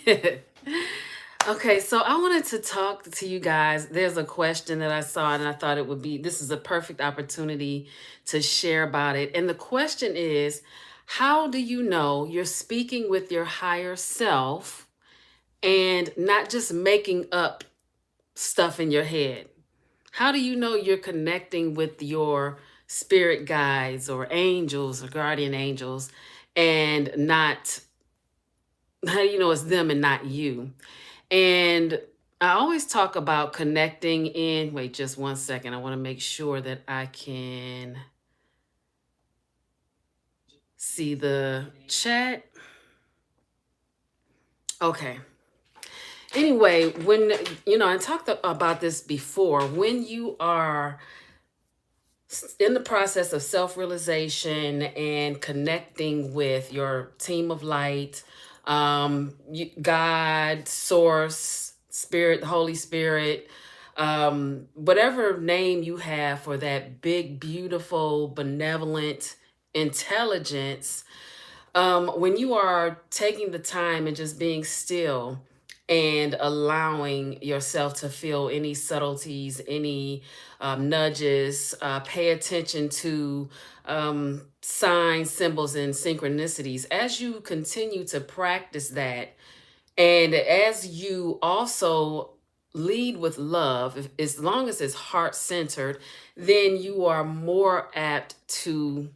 Okay, so I wanted to talk to you guys. There's a question that I saw, and I thought this is a perfect opportunity to share about it. And the question is, how do you know you're speaking with your higher self and not just making up stuff in your head? How do you know you're connecting with your spirit guides or angels or guardian angels and not, how do you know it's them and not you? And I always talk about connecting in, wait just one second. I want to make sure that I can see the chat. Okay. Anyway, when, I talked about this before, when you are in the process of self realization and connecting with your team of light, God, Source, Spirit, the Holy Spirit, whatever name you have for that big, beautiful, benevolent intelligence, when you are taking the time and just being still and allowing yourself to feel any subtleties, any nudges, pay attention to signs, symbols, and synchronicities. As you continue to practice that, and as you also lead with love, as long as it's heart centered, then you are more apt to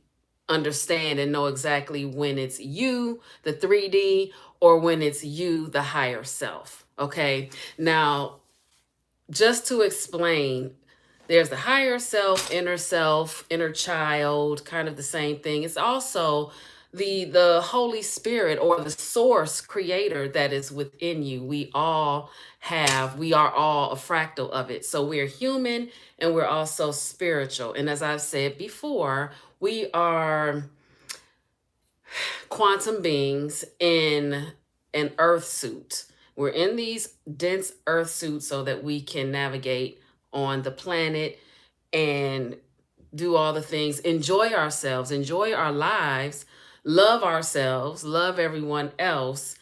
understand and know exactly when it's you, the 3D, or when it's you, the higher self. Okay. Now, just to explain, there's the higher self, inner child, kind of the same thing. It's also the Holy Spirit or the source creator that is within you. We are all a fractal of it. So we're human and we're also spiritual. And as I've said before, we are quantum beings in an earth suit. We're in these dense earth suits so that we can navigate on the planet and do all the things, enjoy ourselves, enjoy our lives, love ourselves, love everyone else,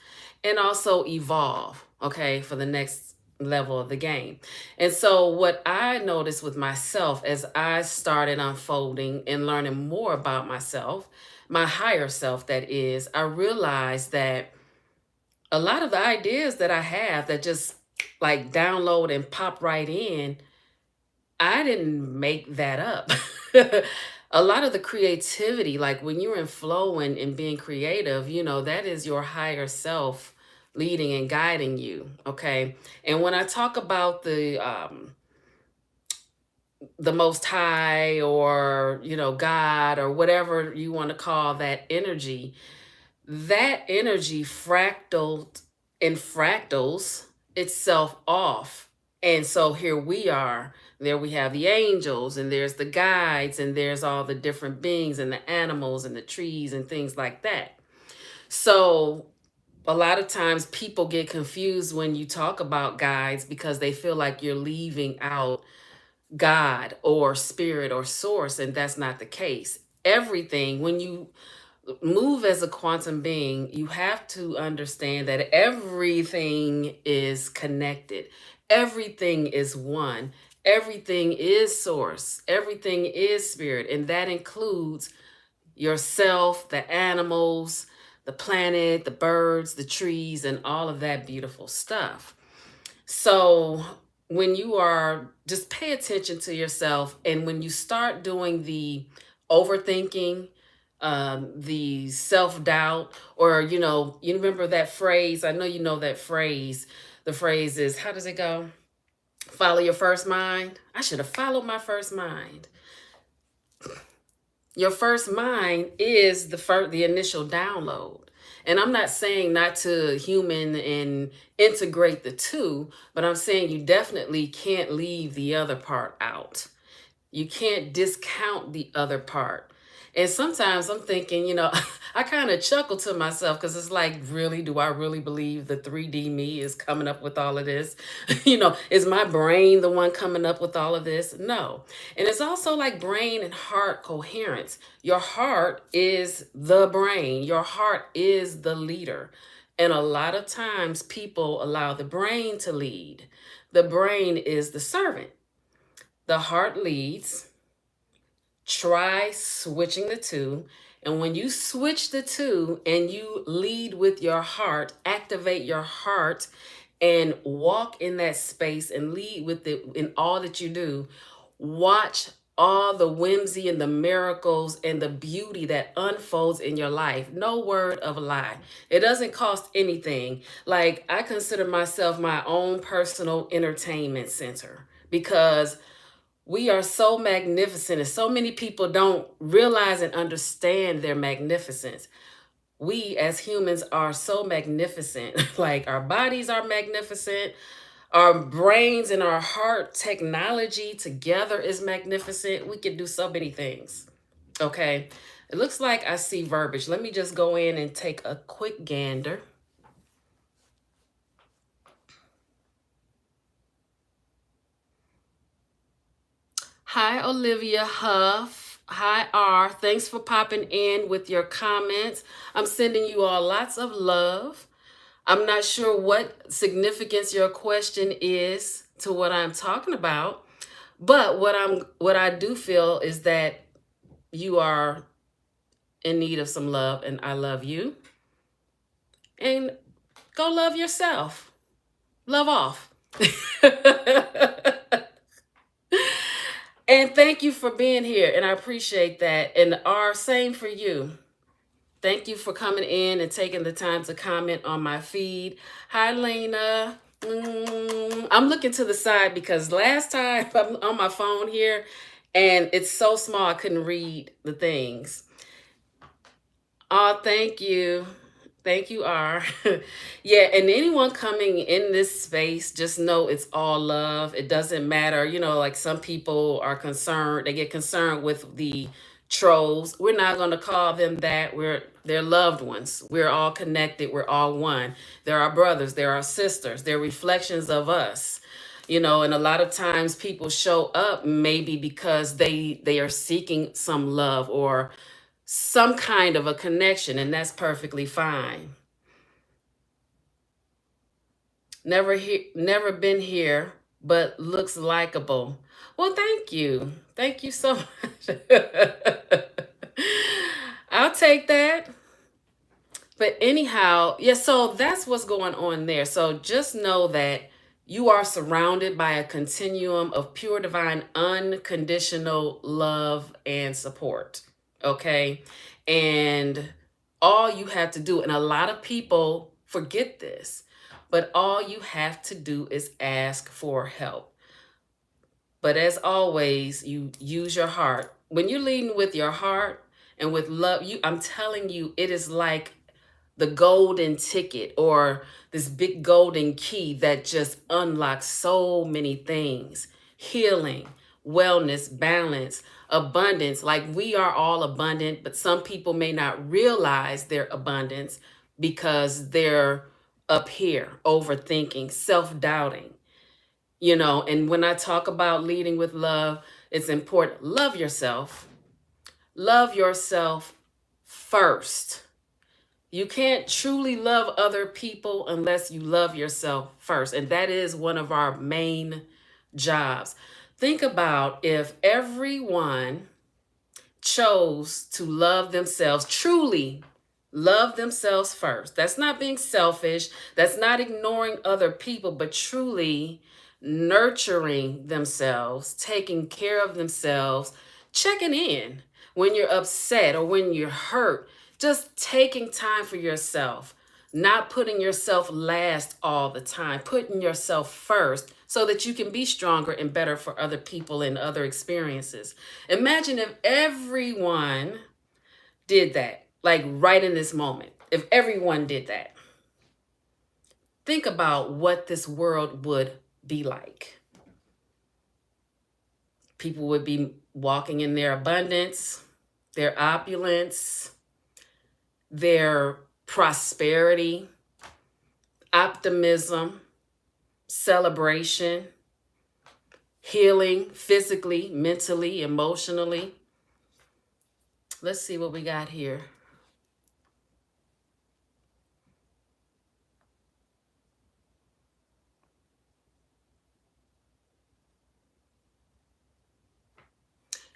and also evolve, okay, for the next level of the game. And so, what I noticed with myself as I started unfolding and learning more about myself, my higher self, that is, I realized that a lot of the ideas that I have that just like download and pop right in, I didn't make that up. A lot of the creativity, like when you're in flow and being creative, that is your higher self leading and guiding you. Okay. And when I talk about the most high, or God, or whatever you want to call that energy fractaled and fractals itself off. And so here we are. There we have the angels, and there's the guides, and there's all the different beings, and the animals, and the trees, and things like that. So a lot of times people get confused when you talk about guides because they feel like you're leaving out God or spirit or source, and that's not the case. Everything, when you move as a quantum being, you have to understand that everything is connected. Everything is one. Everything is source. Everything is spirit. And that includes yourself, the animals, the planet, the birds, the trees, and all of that beautiful stuff. So when you are, just pay attention to yourself, and when you start doing the overthinking, the self doubt, or you remember that phrase. I know you know that phrase. The phrase is, how does it go? Follow your first mind. I should have followed my first mind. Your first mind is the initial download. And I'm not saying not to human and integrate the two, but I'm saying you definitely can't leave the other part out. You can't discount the other part. And sometimes I'm thinking, I kind of chuckle to myself because it's like, really, do I really believe the 3D me is coming up with all of this? Is my brain the one coming up with all of this? No. And it's also like brain and heart coherence. Your heart is the brain, your heart is the leader. And a lot of times people allow the brain to lead. The brain is the servant. The heart leads. Try switching the two. And when you switch the two and you lead with your heart, activate your heart and walk in that space and lead with it in all that you do, watch all the whimsy and the miracles and the beauty that unfolds in your life. No word of a lie. It doesn't cost anything. Like, I consider myself my own personal entertainment center because we are so magnificent, and so many people don't realize and understand their magnificence. We as humans are so magnificent. Like, our bodies are magnificent. Our brains and our heart technology together is magnificent. We can do so many things. Okay. It looks like I see verbiage. Let me just go in and take a quick gander. Hi, Olivia Huff. Hi, R. Thanks for popping in with your comments. I'm sending you all lots of love. I'm not sure what significance your question is to what I'm talking about, but what I do feel is that you are in need of some love, and I love you. And go love yourself. Love off. And thank you for being here, and I appreciate that. And R, same for you. Thank you for coming in and taking the time to comment on my feed. Hi, Lena. I'm looking to the side because last time I'm on my phone here and it's so small I couldn't read the things. Oh, thank you. Thank you, R. Yeah, and anyone coming in this space, just know it's all love. It doesn't matter. Like, some people are concerned, they get concerned with the trolls. We're not going to call them that. They're loved ones. We're all connected. We're all one. They're our brothers. They're our sisters. They're reflections of us. And a lot of times people show up maybe because they are seeking some love or some kind of a connection, and that's perfectly fine. Never been here, but looks likable. Well, thank you. Thank you so much. I'll take that. But anyhow, yeah, so that's what's going on there. So just know that you are surrounded by a continuum of pure divine unconditional love and support. Okay? And all you have to do, and a lot of people forget this, but all you have to do is ask for help. But as always, you use your heart. When you're leading with your heart and with love, I'm telling you, it is like the golden ticket or this big golden key that just unlocks so many things: healing, wellness, balance, abundance. Like, we are all abundant, but some people may not realize their abundance because they're up here overthinking, self-doubting. And when I talk about leading with love, it's important. Love yourself. Love yourself first. You can't truly love other people unless you love yourself first. And that is one of our main jobs. Think about if everyone chose to love themselves, truly love themselves first. That's not being selfish. That's not ignoring other people, but truly nurturing themselves, taking care of themselves, checking in when you're upset or when you're hurt, just taking time for yourself, not putting yourself last all the time, putting yourself first so that you can be stronger and better for other people and other experiences. Imagine if everyone did that, like right in this moment. If everyone did that, think about what this world would be like. People would be walking in their abundance, their opulence, their prosperity, optimism, celebration, healing physically, mentally, emotionally. Let's see what we got here.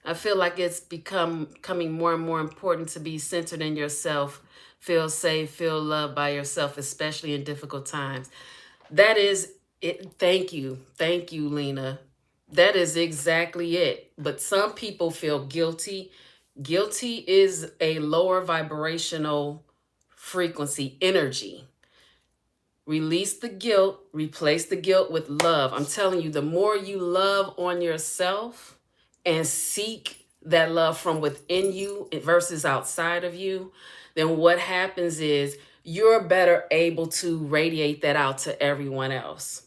I feel like it's becoming more and more important to be centered in yourself, feel safe, feel loved by yourself, especially in difficult times. That is it. Thank you. Thank you, Lena. That is exactly it. But some people feel guilty. Guilty is a lower vibrational frequency energy. Release the guilt, replace the guilt with love. I'm telling you, the more you love on yourself and seek that love from within you versus outside of you, then what happens is you're better able to radiate that out to everyone else.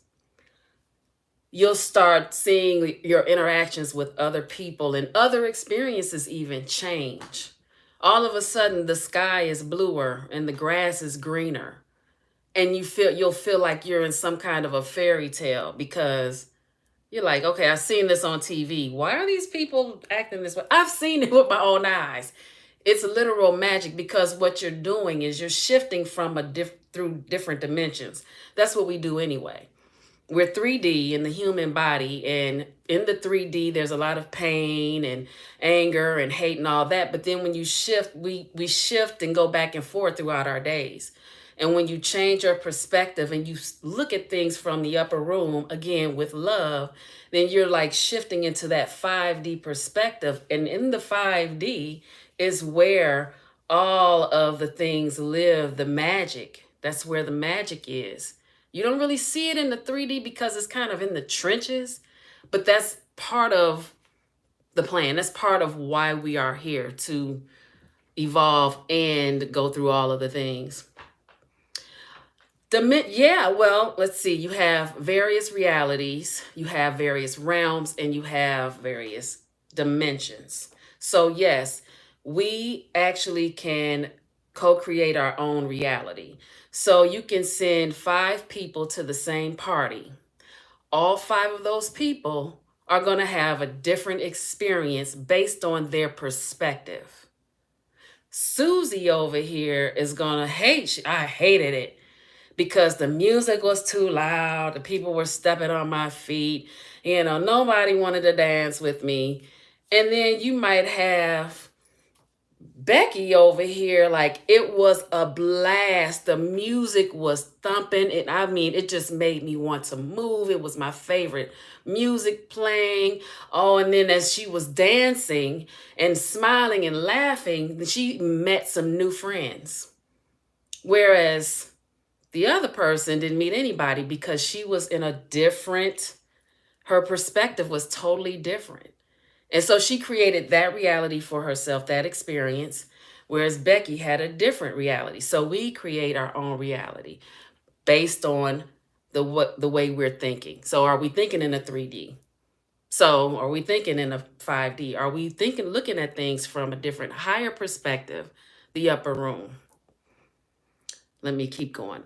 You'll start seeing your interactions with other people and other experiences even change. All of a sudden, the sky is bluer and the grass is greener, and you'll feel like you're in some kind of a fairy tale because you're like, okay, I've seen this on TV. Why are these people acting this way? I've seen it with my own eyes. It's literal magic because what you're doing is you're shifting from through different dimensions. That's what we do anyway. We're 3D in the human body, and in the 3D there's a lot of pain and anger and hate and all that, but then when you shift, we shift and go back and forth throughout our days. And when you change your perspective and you look at things from the upper room again with love, then you're like shifting into that 5D perspective. And in the 5D is where all of the things live, the magic. That's where the magic is. You don't really see it in the 3D because it's kind of in the trenches, but that's part of the plan. That's part of why we are here, to evolve and go through all of the things. Yeah, well, let's see. You have various realities, you have various realms, and you have various dimensions. So, yes, we actually can co create our own reality. So, you can send 5 people to the same party. All 5 of those people are going to have a different experience based on their perspective. Susie over here is going to hate, I hated it because the music was too loud. The people were stepping on my feet. Nobody wanted to dance with me. And then you might have Becky over here, like it was a blast. The music was thumping. And I mean, it just made me want to move. It was my favorite music playing. Oh, and then as she was dancing and smiling and laughing, she met some new friends. Whereas the other person didn't meet anybody because she was in a different, her perspective was totally different. And so she created that reality for herself, that experience, whereas Becky had a different reality. So we create our own reality based on the way we're thinking. So are we thinking in a 3D? So are we thinking in a 5D? Are we looking at things from a different, higher perspective, the upper room? Let me keep going.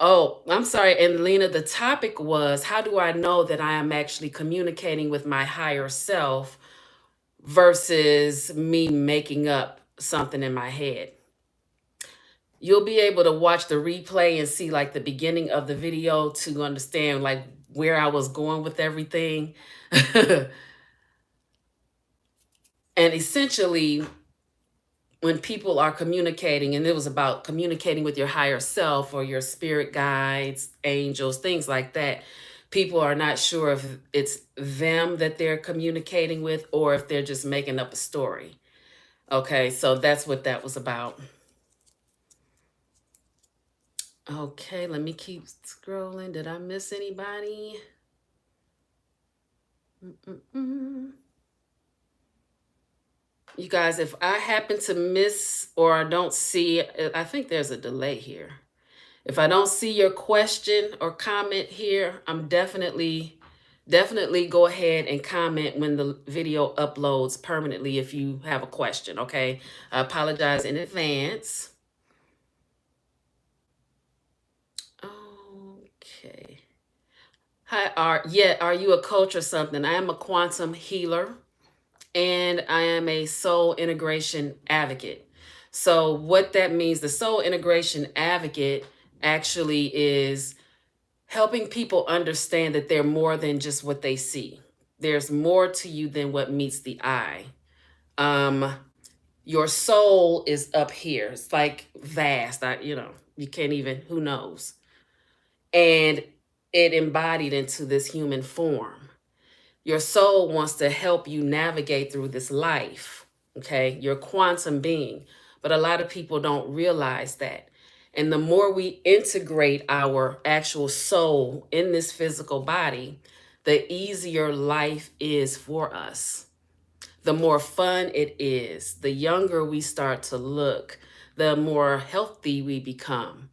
Oh, I'm sorry. And Lena, the topic was, how do I know that I am actually communicating with my higher self versus me making up something in my head? You'll be able to watch the replay and see like the beginning of the video to understand like where I was going with everything. And essentially, when people are communicating, and it was about communicating with your higher self or your spirit guides, angels, things like that, people are not sure if it's them that they're communicating with or if they're just making up a story. Okay, so that's what that was about. Okay, let me keep scrolling. Did I miss anybody? You guys, if I happen to miss or I don't see, I think there's a delay here. If I don't see your question or comment here, I'm definitely go ahead and comment when the video uploads permanently if you have a question, okay? I apologize in advance. Okay. Hi, are you a coach or something? I am a quantum healer and I am a soul integration advocate. So what that means, the soul integration advocate actually is helping people understand that they're more than just what they see. There's more to you than what meets the eye. Um, your soul is up here. It's like vast. You can't even, who knows? And it embodied into this human form. Your soul wants to help you navigate through this life. Okay. You're a quantum being. But a lot of people don't realize that. And the more we integrate our actual soul in this physical body, the easier life is for us, the more fun it is, the younger we start to look, the more healthy we become,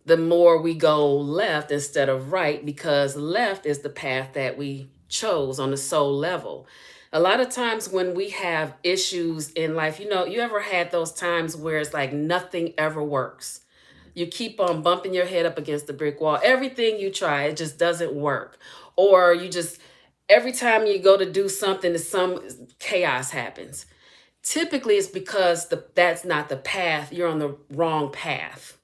the more we go left instead of right, because left is the path that we chose on the soul level. A lot of times when we have issues in life, you ever had those times where it's like nothing ever works? You keep on bumping your head up against the brick wall. Everything you try, it just doesn't work. Or you just, every time you go to do something, some chaos happens. Typically, it's because that's not the path. You're on the wrong path.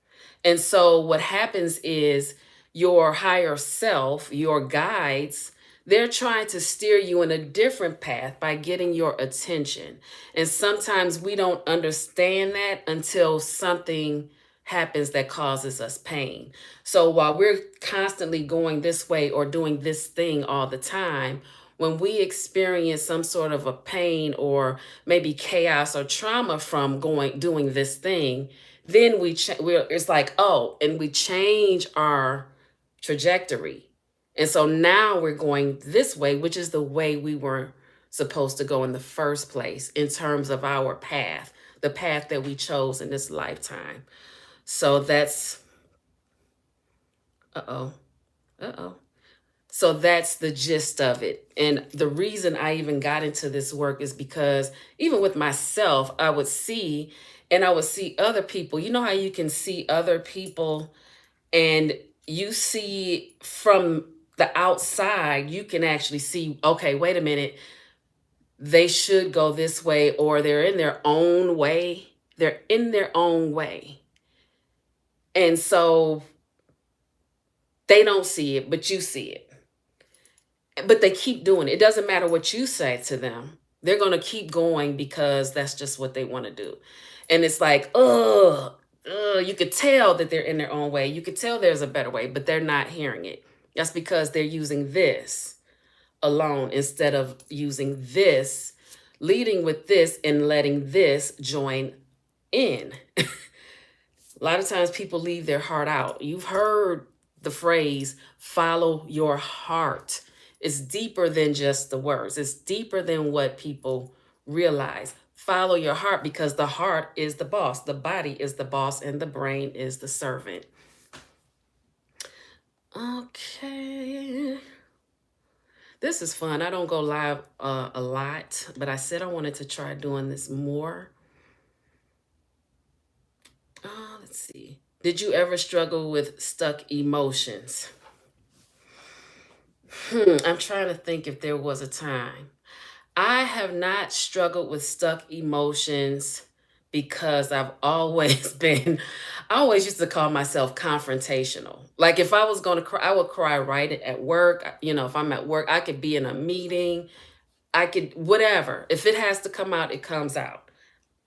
And so what happens is your higher self, your guides, they're trying to steer you in a different path by getting your attention. And sometimes we don't understand that until something happens that causes us pain. So while we're constantly going this way or doing this thing all the time, when we experience some sort of a pain or maybe chaos or trauma from doing this thing, then it's like, oh, and we change our trajectory. And so now we're going this way, which is the way we were supposed to go in the first place in terms of our path, the path that we chose in this lifetime. So that's, uh-oh, uh-oh. So that's the gist of it. And the reason I even got into this work is because even with myself, I would see, and I would see other people. You know how you can see other people and you see from the outside, you can actually see, okay, wait a minute, they should go this way, or they're in their own way. They're in their own way. And so they don't see it, but you see it. But they keep doing it. It doesn't matter what you say to them. They're going to keep going because that's just what they want to do. And it's like, you could tell that they're in their own way. You could tell there's a better way, but they're not hearing it. That's because they're using this alone instead of using this, leading with this and letting this join in. A lot of times people leave their heart out. You've heard the phrase, follow your heart. It's deeper than just the words. It's deeper than what people realize. Follow your heart, because the heart is the boss. The body is the boss and the brain is the servant. Okay. This is fun. I don't go live a lot, but I said I wanted to try doing this more. Let's see. Did you ever struggle with stuck emotions? I'm trying to think if there was a time. I have not struggled with stuck emotions because I've always been, I always used to call myself confrontational. Like if I was going to cry, I would cry right at work. If I'm at work, I could be in a meeting, I could, whatever. If it has to come out, it comes out.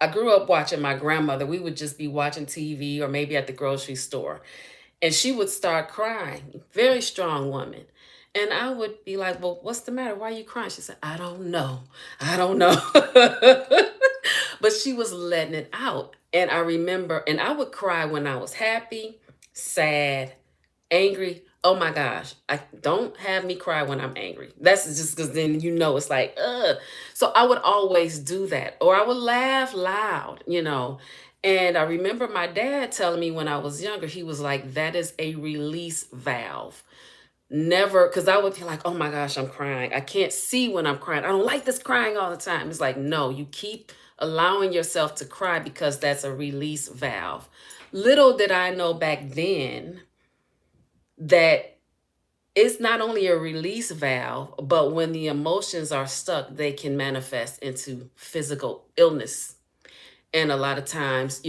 I grew up watching my grandmother. We would just be watching TV or maybe at the grocery store, and she would start crying. Very strong woman. And I would be like, well, what's the matter? Why are you crying? She said, I don't know. I don't know. But she was letting it out. And I remember, and I would cry when I was happy, sad, angry. Oh my gosh, I don't have me cry when I'm angry. That's just because then it's like, ugh. So I would always do that. Or I would laugh loud. And I remember my dad telling me when I was younger, he was like, that is a release valve. Never, because I would be like, oh my gosh, I'm crying. I can't see when I'm crying. I don't like this crying all the time. It's like, no, you keep allowing yourself to cry because that's a release valve. Little did I know back then that it's not only a release valve, but when the emotions are stuck, they can manifest into physical illness. And a lot of times,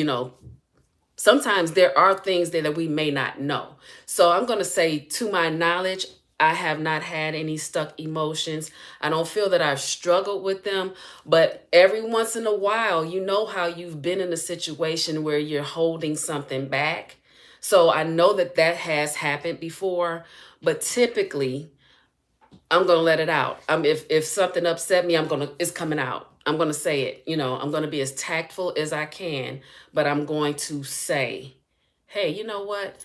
sometimes there are things that we may not know. So I'm going to say, to my knowledge, I have not had any stuck emotions. I don't feel that I've struggled with them, but every once in a while, you know how you've been in a situation where you're holding something back. So I know that that has happened before, but typically I'm gonna let it out. If something upset me, it's coming out. I'm gonna say it. I'm gonna be as tactful as I can, but I'm going to say, hey, you know what?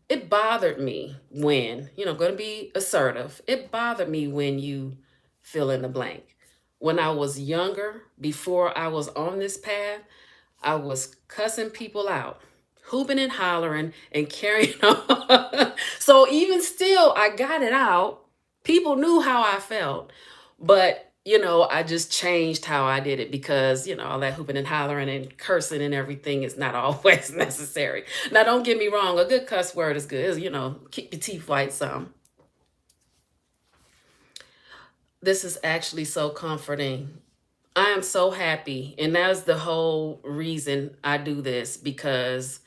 It bothered me when, going to be assertive. It bothered me when you fill in the blank. When I was younger, before I was on this path, I was cussing people out, hooping and hollering and carrying on. So even still, I got it out. People knew how I felt, but I just changed how I did it because all that hooping and hollering and cursing and everything is not always necessary. Now, don't get me wrong, a good cuss word is good. Keep your teeth white some. This is actually so comforting. I am so happy. And that's the whole reason I do this because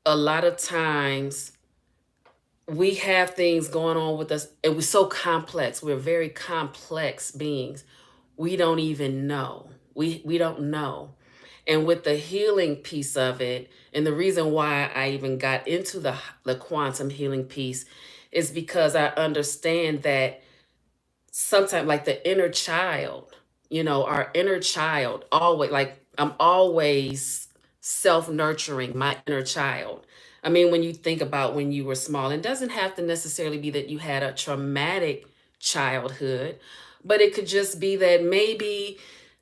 a lot of times we have things going on with us and we're so complex. We're very complex beings. We don't even know. We don't know. And with the healing piece of it, and the reason why I even got into the quantum healing piece is because I understand that sometimes like the inner child, our inner child always, like I'm always self-nurturing my inner child. I mean, when you think about when you were small, it doesn't have to necessarily be that you had a traumatic childhood, but it could just be that maybe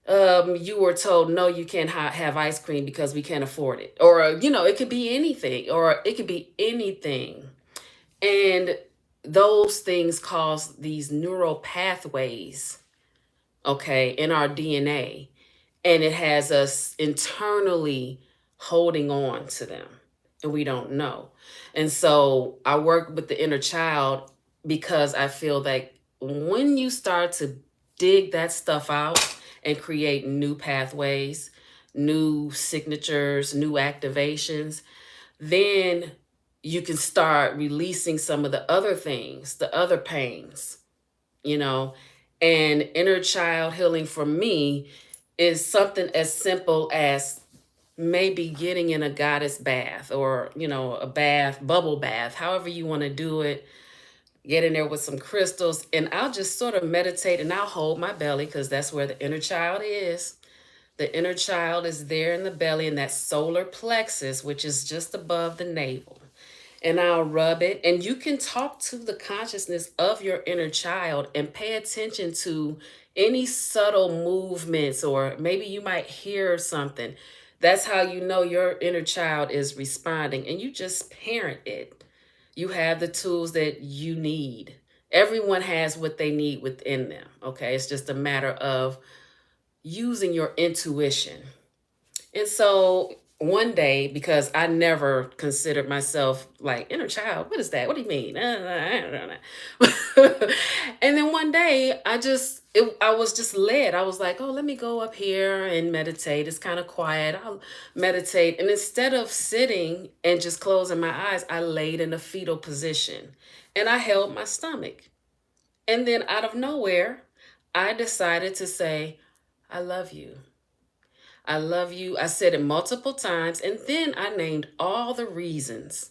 you were told, no, you can't have ice cream because we can't afford it. Or, it could be anything, or it could be anything. And those things cause these neural pathways, okay, in our DNA. And it has us internally holding on to them. And we don't know. And so I work with the inner child because I feel that when you start to dig that stuff out and create new pathways, new signatures, new activations, then you can start releasing some of the other things, the other pains, you know. And inner child healing for me is something as simple as maybe getting in a goddess bath or, a bath, bubble bath, however you want to do it. Get in there with some crystals, and I'll just sort of meditate and I'll hold my belly because that's where the inner child is. The inner child is there in the belly in that solar plexus, which is just above the navel. And I'll rub it. And you can talk to the consciousness of your inner child and pay attention to any subtle movements, or maybe you might hear something. That's how you know your inner child is responding. And you just parent it. You have the tools that you need. Everyone has what they need within them. Okay. It's just a matter of using your intuition. And so one day, because I never considered myself like inner child, what is that? What do you mean? I don't know. And then one day, I was just led. I was like, oh, let me go up here and meditate. It's kind of quiet. I'll meditate. And instead of sitting and just closing my eyes, I laid in a fetal position and I held my stomach. And then out of nowhere, I decided to say, I love you. I love you. I said it multiple times, and then I named all the reasons.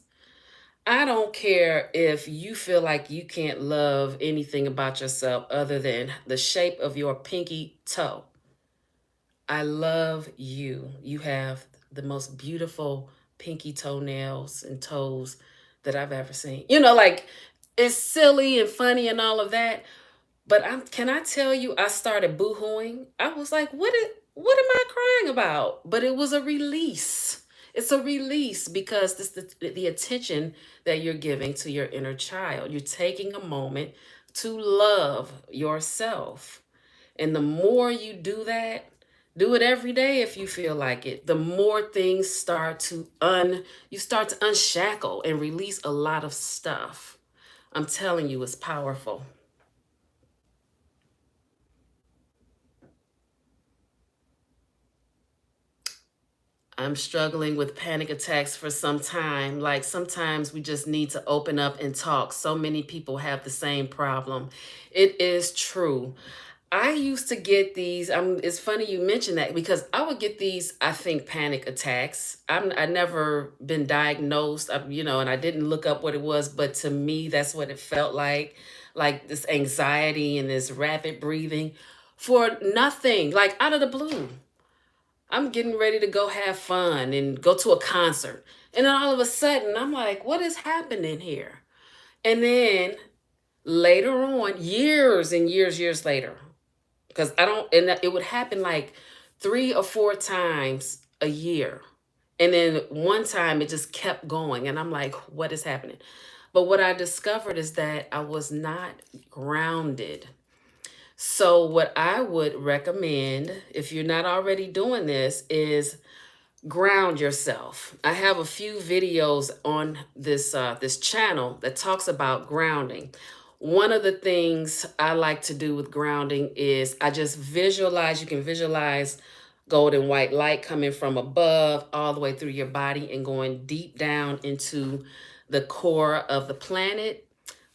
I don't care if you feel like you can't love anything about yourself other than the shape of your pinky toe. I love you. You have the most beautiful pinky toenails and toes that I've ever seen. Like it's silly and funny and all of that, but can I tell you, I started boohooing. I was like, what am I crying about? But it was a release. It's a release because this the attention that you're giving to your inner child. You're taking a moment to love yourself. And the more you do that, do it every day if you feel like it. The more things you start to unshackle and release a lot of stuff. I'm telling you, it's powerful. I'm struggling with panic attacks for some time. Like sometimes we just need to open up and talk. So many people have the same problem. It is true. I used to get these. It's funny you mentioned that because I would get these, I think, panic attacks. I never been diagnosed, and I didn't look up what it was, but to me, that's what it felt like this anxiety and this rapid breathing for nothing, like out of the blue. I'm getting ready to go have fun and go to a concert. And then all of a sudden, I'm like, what is happening here? And then later on, years and years later, because I don't, and it would happen like 3 or 4 times a year. And then one time it just kept going. And I'm like, what is happening? But what I discovered is that I was not grounded. So, what I would recommend, if you're not already doing this, is ground yourself. I have a few videos on this channel that talks about grounding. One of the things I like to do with grounding is I just visualize. You can visualize golden white light coming from above all the way through your body and going deep down into the core of the planet.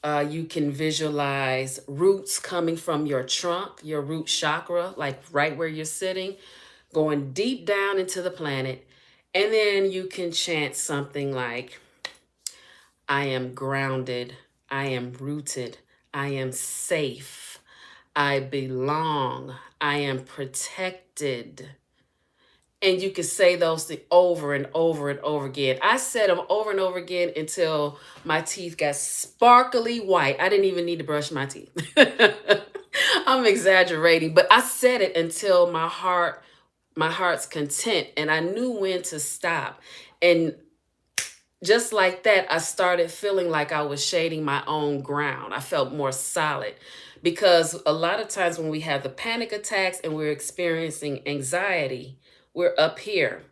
You can visualize roots coming from your trunk, your root chakra, like right where you're sitting, going deep down into the planet. And then you can chant something like, I am grounded, I am rooted, I am safe, I belong, I am protected. And you can say those things over and over and over again. I said them over and over again until my teeth got sparkly white. I didn't even need to brush my teeth. I'm exaggerating, but I said it until my heart's content, and I knew when to stop. And just like that, I started feeling like I was shading my own ground. I felt more solid because a lot of times when we have the panic attacks and we're experiencing anxiety, we're up here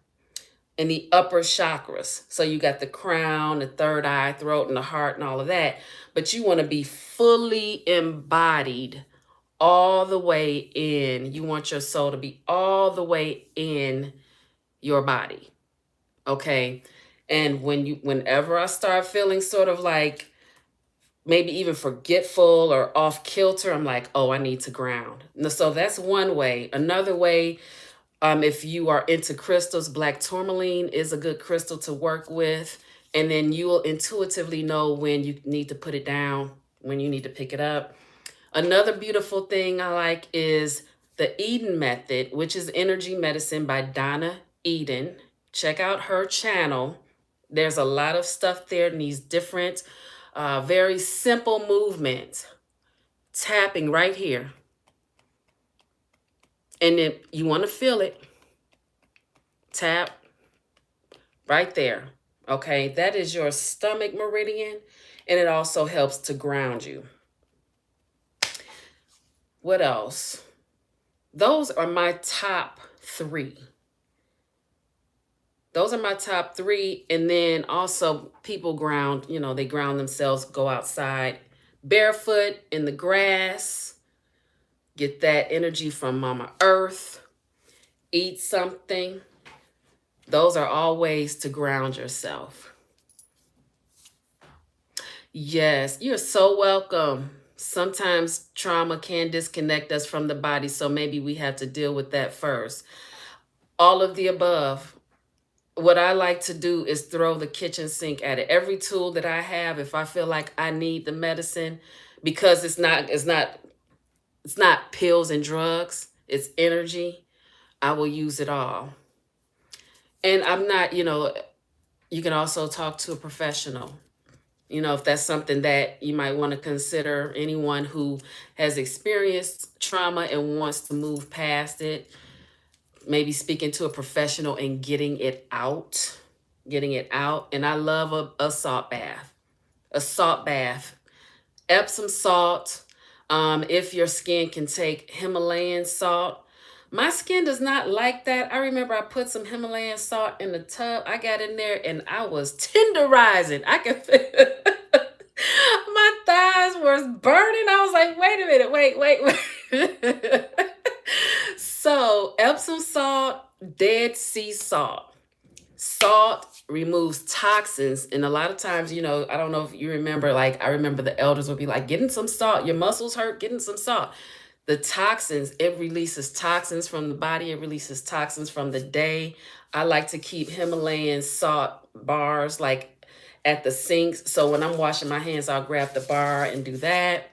in the upper chakras. So you got the crown, the third eye, throat, and the heart, and all of that. But you want to be fully embodied all the way in. You want your soul to be all the way in your body. Okay. And whenever I start feeling sort of like maybe even forgetful or off kilter, I'm like, oh, I need to ground. So that's one way. Another way, if you are into crystals, black tourmaline is a good crystal to work with. And then you will intuitively know when you need to put it down, when you need to pick it up. Another beautiful thing I like is the Eden Method, which is energy medicine by Donna Eden. Check out her channel. There's a lot of stuff there in these different, very simple movements. Tapping right here. And then you want to feel it. Tap right there. Okay, that is your stomach meridian, and it also helps to ground you. What else? Those are my top 3. Those are my top 3. And then also people ground, they ground themselves, go outside barefoot in the grass, get that energy from Mama Earth, eat something. Those are all ways to ground yourself. Yes, you're so welcome. Sometimes trauma can disconnect us from the body, so maybe we have to deal with that first. All of the above. What I like to do is throw the kitchen sink at it. Every tool that I have, if I feel like I need the medicine, because it's not pills and drugs, it's energy, I will use it all. And I'm not, you can also talk to a professional. If that's something that you might want to consider, anyone who has experienced trauma and wants to move past it, maybe speaking to a professional and getting it out. And I love a salt bath. A salt bath. Epsom salt. If your skin can take Himalayan salt. My skin does not like that. I remember I put some Himalayan salt in the tub. I got in there and I was tenderizing. I could feel my thighs were burning. I was like, wait a minute, wait. So Epsom salt, Dead Sea salt. Salt removes toxins. And a lot of times, you know, I don't know if you remember, like, I remember the elders would be like, getting some salt, your muscles hurt, getting some salt. The toxins, it releases toxins from the body, it releases toxins from the day. I like to keep Himalayan salt bars like at the sinks. So when I'm washing my hands, I'll grab the bar and do that.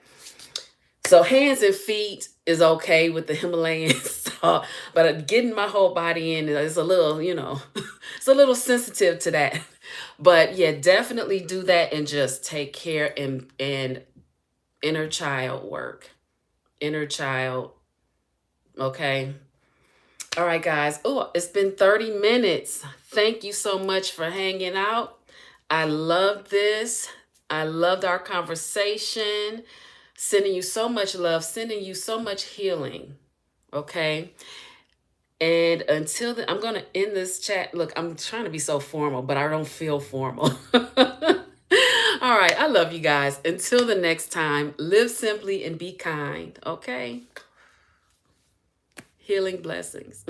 So hands and feet is okay with the Himalayan salt, but getting my whole body in is a little, you know, it's a little sensitive to that. But yeah, definitely do that and just take care and inner child work. Inner child, okay? All right, guys. Oh, it's been 30 minutes. Thank you so much for hanging out. I love this. I loved our conversation. Sending you so much love, sending you so much healing. Okay. And until then, I'm going to end this chat. Look, I'm trying to be so formal, but I don't feel formal. All right. I love you guys. Until the next time, live simply and be kind. Okay. Healing blessings.